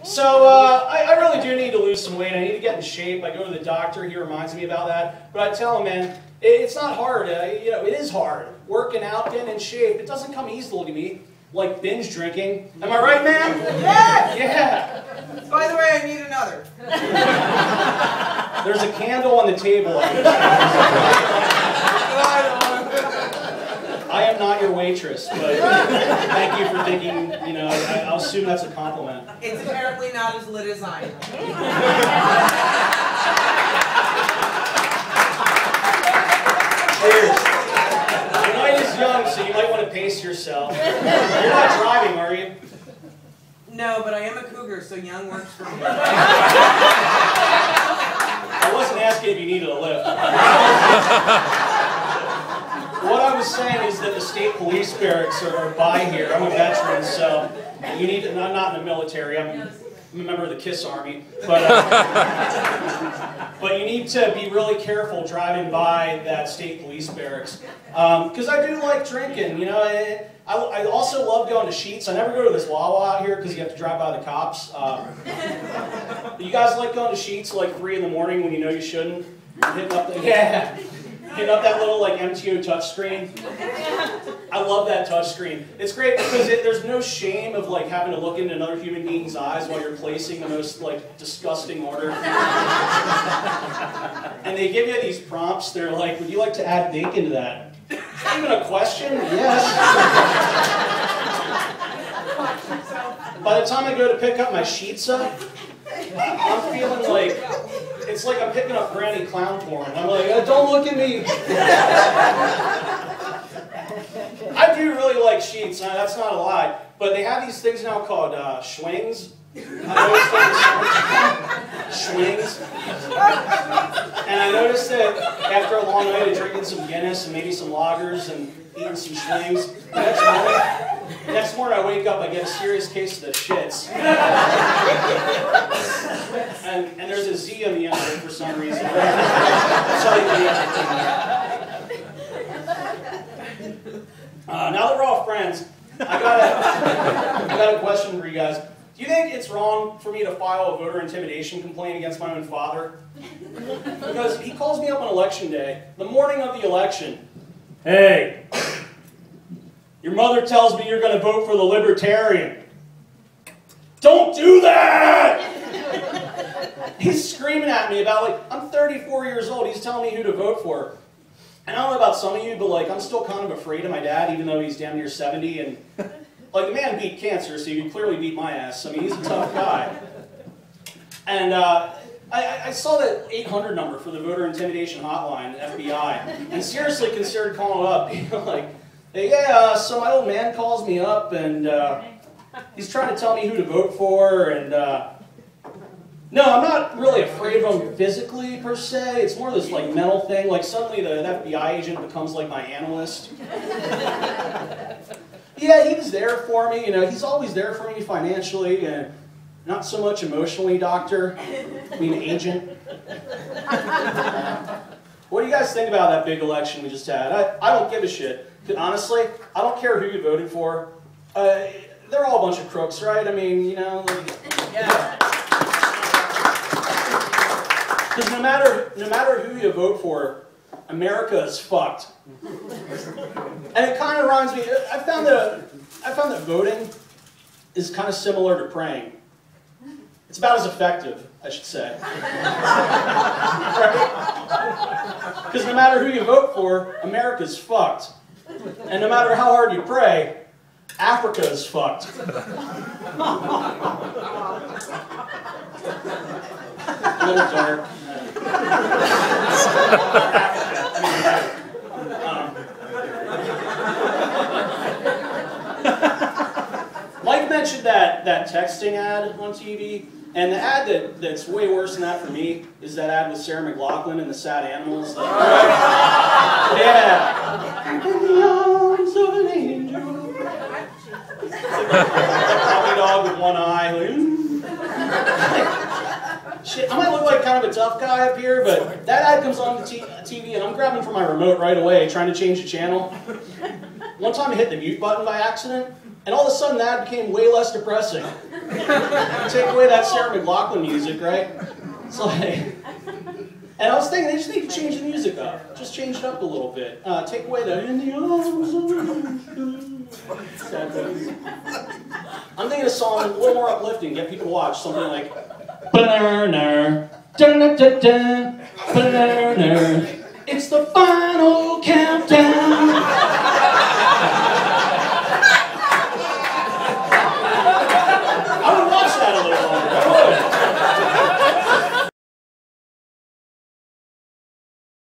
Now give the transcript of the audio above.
So I really do need to lose some weight. I need to get in shape. I go to the doctor. He reminds me about that. But I tell him, man, it's not hard. It is hard. Working out, getting in shape. It doesn't come easily to me. Like binge drinking. Am I right, man? Yes! Yeah. By the way, I need another. There's a candle on the table. I am not your waitress, but thank you for thinking, I'll assume that's a compliment. It's apparently not as lit as I am. Cheers. The night is young, so you might want to pace yourself. You're not driving, are you? No, but I am a cougar, so young works for me. I wasn't asking if you needed a lift. What I was saying is that the state police barracks are by here. I'm a veteran, so you need to, I'm not in the military. I'm a member of the KISS Army. But you need to be really careful driving by that state police barracks. Because I do like drinking, I also love going to Sheetz. I never go to this Wawa out here because you have to drive by the cops. You guys like going to Sheetz like 3 in the morning when you know you shouldn't? Hitting up that little like MTO touchscreen. I love that touchscreen. It's great because there's no shame of like having to look into another human being's eyes while you're placing the most like disgusting order. And they give you these prompts. They're like, would you like to add bacon to that? It's not even a question. Yes. By the time I go to pick up my Sheetza, I'm feeling like it's like I'm picking up granny clown porn. I'm like, don't look at me. I do really like Sheetz. That's not a lie. But they have these things now called schwings. Schwings. And I noticed that after a long night of drinking some Guinness and maybe some lagers and eating some schwings, the next morning I wake up, I get a serious case of the shits. And there's a Z on the end of it for some reason. Now that we're all friends, I got a question for you guys. Do you think it's wrong for me to file a voter intimidation complaint against my own father? Because he calls me up on election day, the morning of the election. Hey, your mother tells me you're going to vote for the Libertarian. Don't do that! He's screaming at me about, like, I'm 34 years old. He's telling me who to vote for. And I don't know about some of you, but, like, I'm still kind of afraid of my dad, even though he's damn near 70. And, like, the man beat cancer, so you can clearly beat my ass. I mean, he's a tough guy. And I saw that 800 number for the voter intimidation hotline, FBI, and seriously considered calling it up. Like, hey, yeah, so my old man calls me up, and he's trying to tell me who to vote for, and no, I'm not really afraid of him physically, per se. It's more this, like, mental thing. Like, suddenly the FBI agent becomes, like, my analyst. Yeah, he was there for me. He's always there for me financially, and not so much emotionally, doctor. I mean, agent. What do you guys think about that big election we just had? I don't give a shit. Honestly, I don't care who you voted for. They're all a bunch of crooks, right? I mean, yeah. Because no matter who you vote for, America is fucked. And it kind of reminds me. I found that voting is kind of similar to praying. It's about as effective, I should say. Right? Because no matter who you vote for, America's fucked. And no matter how hard you pray, Africa is fucked. A little dark. Mike mentioned that texting ad on TV, and the ad that's way worse than that for me is that ad with Sarah McLachlan and the sad animals. Like, yeah. In the arms of an angel. Puppy dog with one eye. Shit, I might look like kind of a tough guy up here, but that ad comes on the TV, and I'm grabbing for my remote right away, trying to change the channel. One time I hit the mute button by accident, And all of a sudden that became way less depressing. Take away that Sarah McLachlan music, right? It's like, and I was thinking they just need to change the music up. Just change it up a little bit. Take away the in the arms of I'm thinking a song a little more uplifting, get people to watch. Something like it's the final countdown.